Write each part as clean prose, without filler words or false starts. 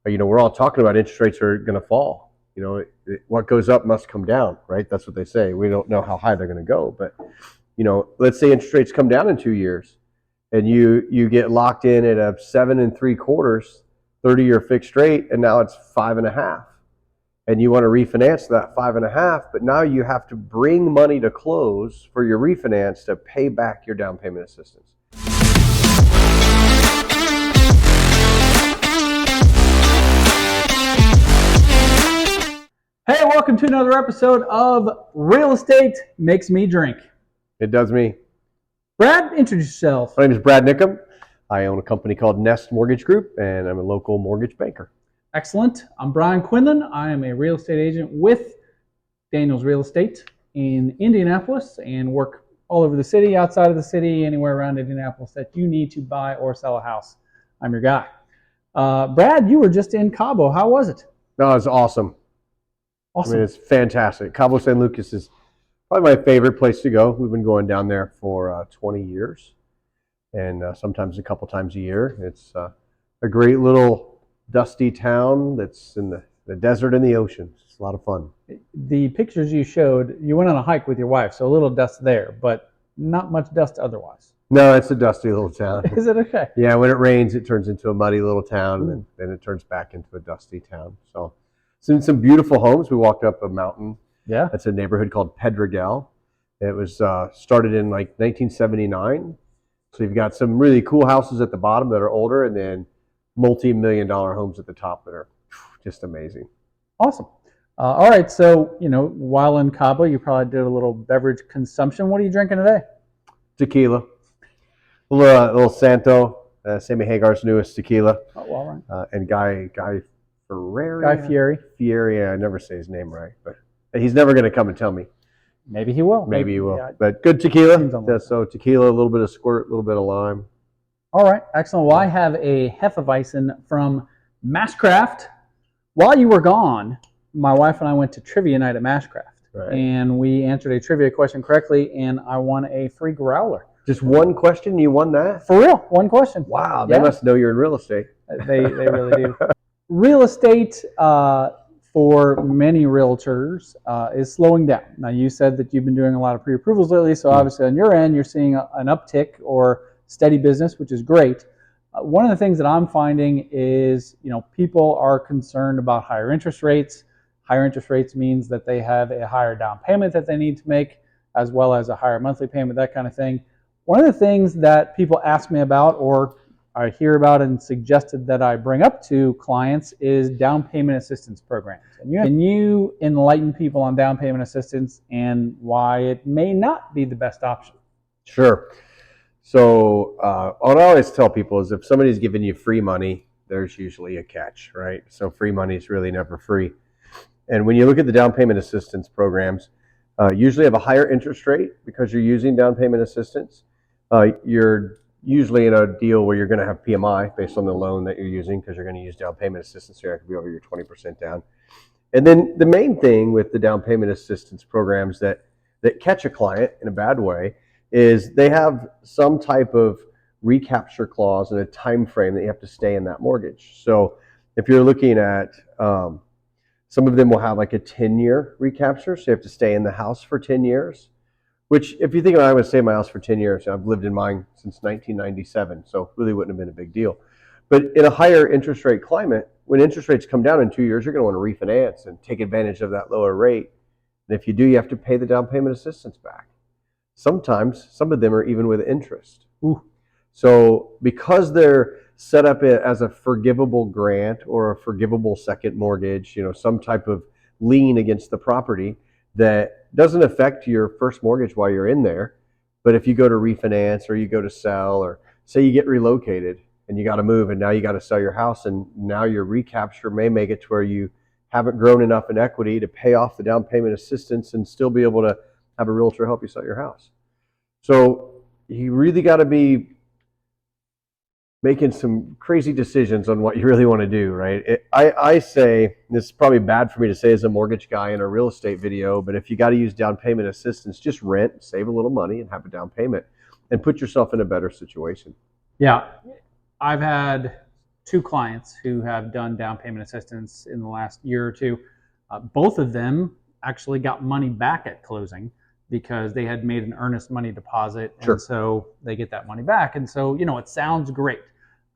we're all talking about interest rates are going to fall. What goes up must come down, right? That's what they say. We don't know how high they're going to go, but let's say interest rates come down in 2 years, and you get locked in at a 7.75, 30-year fixed rate, and now it's 5.5, and you want to refinance that 5.5, but now you have to bring money to close for your refinance to pay back your down payment assistance. Hey, welcome to another episode of Real Estate Makes Me Drink. It does me. Brad, introduce yourself. My name is Brad Nickham. I own a company called Nest Mortgage Group, and I'm a local mortgage banker. Excellent. I'm Brian Quinlan. I am a real estate agent with Daniels Real Estate in Indianapolis and work all over the city, outside of the city, anywhere around Indianapolis that you need to buy or sell a house. I'm your guy. Brad, you were just in Cabo. How was it? No, it's awesome. Awesome. I mean, it's fantastic. Cabo San Lucas is probably my favorite place to go. We've been going down there for 20 years, and sometimes a couple times a year. It's a great little dusty town that's in the desert and the ocean. It's a lot of fun. The pictures you showed, you went on a hike with your wife, so a little dust there, but not much dust otherwise. No, it's a dusty little town. Is it okay? Yeah, when it rains, it turns into a muddy little town, and then it turns back into a dusty town. So some beautiful homes. We walked up a mountain. Yeah. That's a neighborhood called Pedregal. It was started in like 1979. So you've got some really cool houses at the bottom that are older, and then multi-million-dollar homes at the top that are just amazing. Awesome. All right. So, while in Cabo, you probably did a little beverage consumption. What are you drinking today? Tequila. A little Santo, Sammy Hagar's newest tequila. Oh, all right. And Guy Fieri. Guy Fieri. Fieri, I never say his name right, but he's never going to come and tell me. Maybe he will. Maybe he will. Yeah. But good tequila. So tequila, a little bit of squirt, a little bit of lime. All right. Excellent. Well, I have a Hefeweizen from Mashcraft. While you were gone, my wife and I went to trivia night at Mashcraft. Right. And we answered a trivia question correctly, and I won a free growler. Just one question? You won that? For real. One question. Wow. They must know you're in real estate. They really do. Real estate, for many realtors, is slowing down. Now, you said that you've been doing a lot of pre-approvals lately, so obviously on your end, you're seeing an uptick or steady business, which is great. One of the things that I'm finding is, people are concerned about higher interest rates. Higher interest rates means that they have a higher down payment that they need to make, as well as a higher monthly payment, that kind of thing. One of the things that people ask me about, or I hear about and suggested that I bring up to clients, is down payment assistance programs. Can you enlighten people on down payment assistance and why it may not be the best option? Sure. So what I always tell people is if somebody's giving you free money, there's usually a catch, right? So free money is really never free. And when you look at the down payment assistance programs, usually have a higher interest rate because you're using down payment assistance. You're usually in a deal where you're going to have PMI based on the loan that you're using because you're going to use down payment assistance, so you're going to be over your 20% down. And then the main thing with the down payment assistance programs that catch a client in a bad way is they have some type of recapture clause and a time frame that you have to stay in that mortgage. So if you're looking at some of them will have like a 10-year recapture, so you have to stay in the house for 10 years. Which, if you think I would stay in my house for 10 years, I've lived in mine since 1997, so really wouldn't have been a big deal. But in a higher interest rate climate, when interest rates come down in 2 years, you're going to want to refinance and take advantage of that lower rate. And if you do, you have to pay the down payment assistance back. Sometimes, some of them are even with interest. Ooh. So because they're set up as a forgivable grant or a forgivable second mortgage, some type of lien against the property, that doesn't affect your first mortgage while you're in there. But if you go to refinance or you go to sell, or say you get relocated and you got to move and now you got to sell your house, and now your recapture may make it to where you haven't grown enough in equity to pay off the down payment assistance and still be able to have a realtor help you sell your house. So you really got to be making some crazy decisions on what you really want to do, right? I say, this is probably bad for me to say as a mortgage guy in a real estate video, but if you got to use down payment assistance, just rent, save a little money, and have a down payment, and put yourself in a better situation. Yeah. I've had two clients who have done down payment assistance in the last year or two. Both of them actually got money back at closing because they had made an earnest money deposit, Sure. and so they get that money back. And so, it sounds great,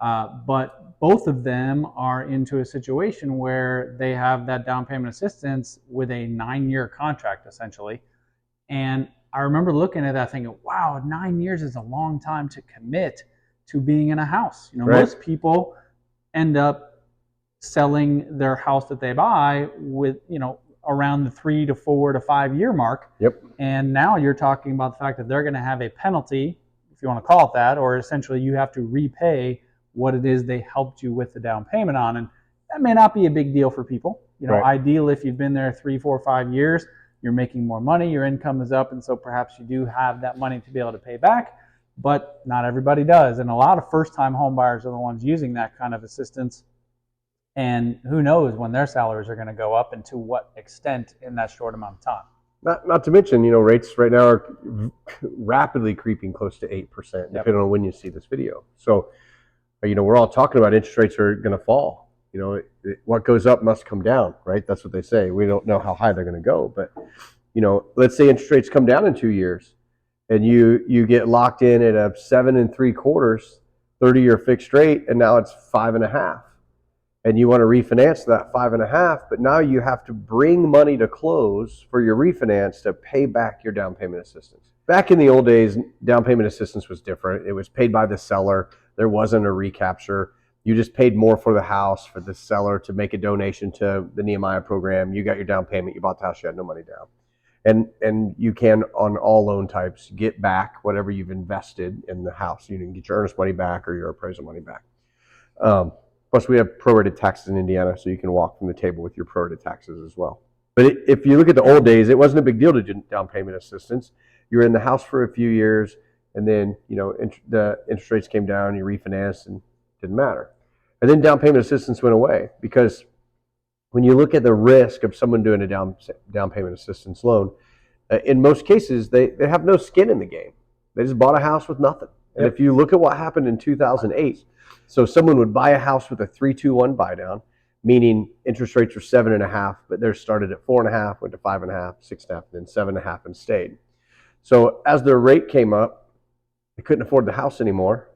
but both of them are into a situation where they have that down payment assistance with a 9-year contract, essentially. And I remember looking at that thinking, wow, 9 years is a long time to commit to being in a house. Right. Most people end up selling their house that they buy with, around the 3 to 4 to 5 year mark. Yep. And now you're talking about the fact that they're going to have a penalty, if you want to call it that, or essentially you have to repay what it is they helped you with the down payment on. And that may not be a big deal for people. Right. Ideal if you've been there 3, 4, 5 years, you're making more money, your income is up, and so perhaps you do have that money to be able to pay back, but not everybody does. And a lot of first-time home buyers are the ones using that kind of assistance. And who knows when their salaries are going to go up and to what extent in that short amount of time. Not to mention, rates right now are rapidly creeping close to 8%, depending on when you see this video. So, we're all talking about interest rates are going to fall. What goes up must come down, right? That's what they say. We don't know how high they're going to go, but let's say interest rates come down in 2 years, and you get locked in at a 7 3/4, 30-year fixed rate, and now it's 5.5, and you want to refinance that 5.5, but now you have to bring money to close for your refinance to pay back your down payment assistance. Back in the old days, down payment assistance was different. It was paid by the seller. There wasn't a recapture. You just paid more for the house for the seller to make a donation to the Nehemiah program. You got your down payment. You bought the house. You had no money down. And you can, on all loan types, get back whatever you've invested in the house. You can get your earnest money back or your appraisal money back. Plus, we have prorated taxes in Indiana, so you can walk from the table with your prorated taxes as well. But if you look at the old days, it wasn't a big deal to do down payment assistance. You were in the house for a few years, and then the interest rates came down, you refinanced, and it didn't matter. And then down payment assistance went away because when you look at the risk of someone doing a down payment assistance loan, in most cases, they have no skin in the game. They just bought a house with nothing. And if you look at what happened in 2008, so someone would buy a house with a 3-2-1 buy down, meaning interest rates were 7.5, but theirs started at 4.5, went to 5.5, 6.5, then 7.5, and stayed. So as their rate came up, they couldn't afford the house anymore.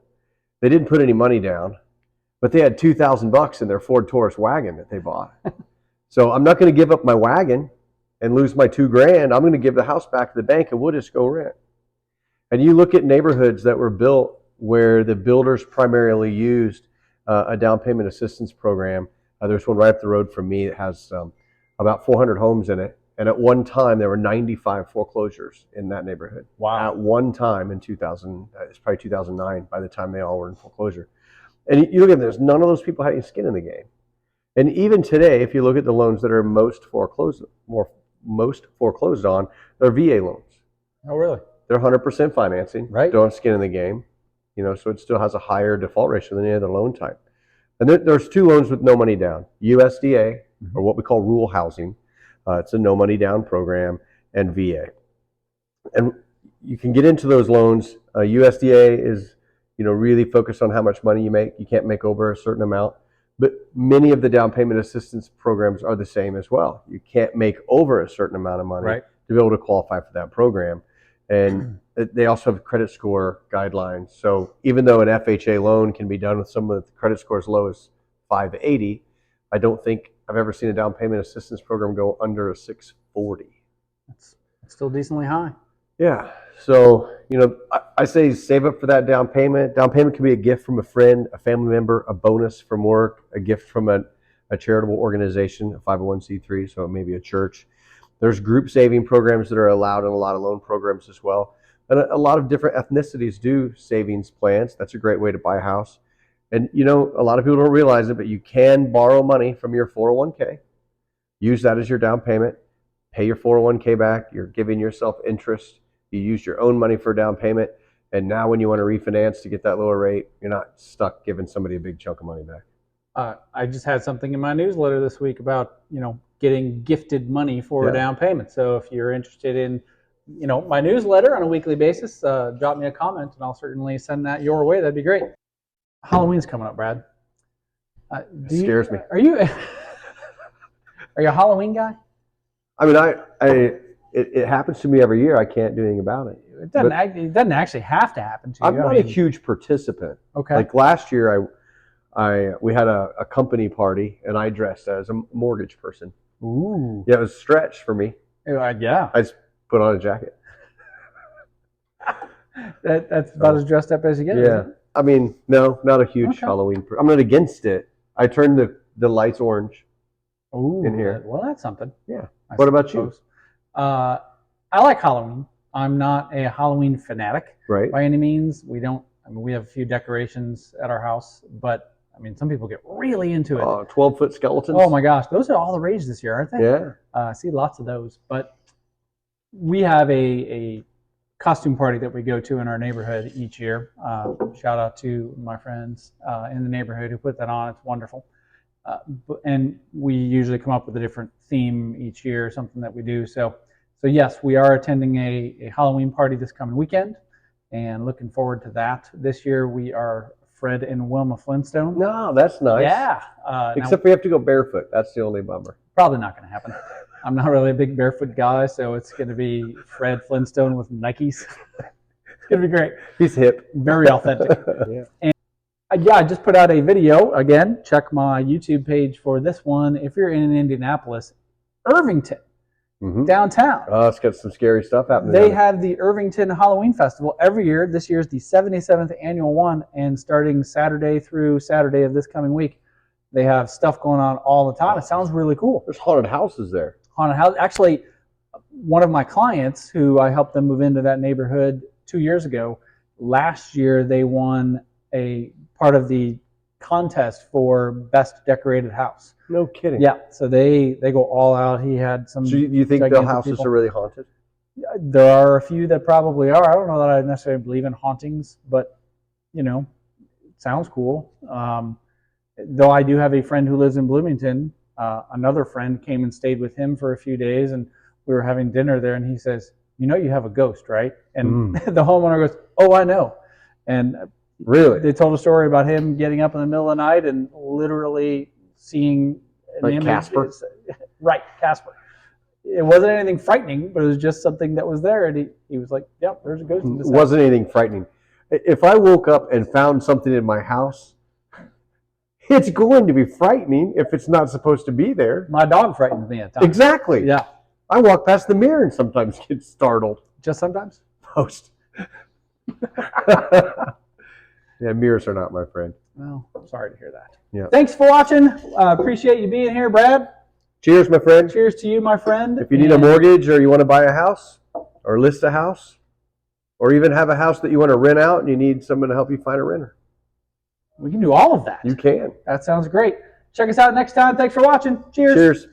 They didn't put any money down, but they had $2,000 in their Ford Taurus wagon that they bought. So I'm not going to give up my wagon and lose my $2,000. I'm going to give the house back to the bank and we'll just go rent. And you look at neighborhoods that were built where the builders primarily used a down payment assistance program. There's one right up the road from me that has about 400 homes in it. And at one time, there were 95 foreclosures in that neighborhood. Wow. At one time in 2000, it's probably 2009 by the time they all were in foreclosure. And you look at this, none of those people had any skin in the game. And even today, if you look at the loans that are most foreclosed on, they're VA loans. Oh, really? They're 100% financing. Right. Don't have skin in the game. So it still has a higher default ratio than any other loan type. And there's two loans with no money down. USDA, or what we call rural housing. It's a no money down program, and VA. And you can get into those loans. USDA is, really focused on how much money you make. You can't make over a certain amount. But many of the down payment assistance programs are the same as well. You can't make over a certain amount of money to be able to qualify for that program. And they also have credit score guidelines. So even though an FHA loan can be done with someone with credit score as low as 580, I don't think I've ever seen a down payment assistance program go under a 640. It's still decently high. Yeah. So, I say save up for that down payment. Down payment can be a gift from a friend, a family member, a bonus from work, a gift from a charitable organization, a 501c3, so it may be a church. There's group saving programs that are allowed in a lot of loan programs as well. And a lot of different ethnicities do savings plans. That's a great way to buy a house. And, a lot of people don't realize it, but you can borrow money from your 401k, use that as your down payment, pay your 401k back. You're giving yourself interest. You use your own money for a down payment. And now when you want to refinance to get that lower rate, you're not stuck giving somebody a big chunk of money back. I just had something in my newsletter this week about, getting gifted money for a down payment. So if you're interested in, my newsletter on a weekly basis, drop me a comment and I'll certainly send that your way. That'd be great. Halloween's coming up, Brad. Scares me. Are you a Halloween guy? I mean, it happens to me every year. I can't do anything about it. It doesn't actually have to happen to you. I'm not a huge participant. Okay. Like last year, we had a company party, and I dressed as a mortgage person. Ooh. Yeah, it was a stretch for me. Yeah. I just put on a jacket. That's about as dressed up as you get. Yeah. I mean, no, not a huge Halloween. I'm not against it. I turned the lights orange. Ooh, in here. Well, that's something. Yeah. What about you? I like Halloween. I'm not a Halloween fanatic by any means. We have a few decorations at our house, but I mean, some people get really into it. 12-foot skeletons. Oh my gosh, those are all the rage this year, aren't they? Yeah. I see lots of those. But we have a costume party that we go to in our neighborhood each year. Shout out to my friends in the neighborhood who put that on. It's wonderful. And we usually come up with a different theme each year, something that we do. So yes, we are attending a Halloween party this coming weekend and looking forward to that. This year we are Fred and Wilma Flintstone. No, that's nice. Yeah. Except we have to go barefoot. That's the only bummer. Probably not going to happen. I'm not really a big barefoot guy, so it's going to be Fred Flintstone with Nikes. It's going to be great. He's hip. Very authentic. Yeah. And I just put out a video. Again, check my YouTube page for this one. If you're in Indianapolis, Irvington, downtown. Oh, it's got some scary stuff happening. They have the Irvington Halloween Festival every year. This year is the 77th annual one, and starting Saturday through Saturday of this coming week, they have stuff going on all the time. It sounds really cool. There's haunted houses there. Haunted house. Actually, one of my clients who I helped them move into that neighborhood 2 years ago, last year they won a part of the contest for best decorated house. No kidding. Yeah, so they go all out. He had some. So you think the houses are really haunted? There are a few that probably are. I don't know that I necessarily believe in hauntings, but it sounds cool. Though I do have a friend who lives in Bloomington. Another friend came and stayed with him for a few days, and we were having dinner there, and he says, you have a ghost, right? And the homeowner goes, oh, I know. And really, they told a story about him getting up in the middle of the night and literally seeing an image. Casper? Right, Casper. It wasn't anything frightening, but it was just something that was there, and he was like, yep, there's a ghost in this house. It wasn't anything frightening. If I woke up and found something in my house, it's going to be frightening if it's not supposed to be there. My dog frightens me at times. Exactly. Yeah. I walk past the mirror and sometimes get startled. Just sometimes? Most. Yeah, mirrors are not my friend. Well, I'm sorry to hear that. Yeah. Thanks for watching. Appreciate you being here, Brad. Cheers, my friend. Cheers to you, my friend. If you need a mortgage or you want to buy a house or list a house or even have a house that you want to rent out and you need someone to help you find a renter, we can do all of that. you can. That sounds great. Check us out next time. Thanks for watching. Cheers. Cheers.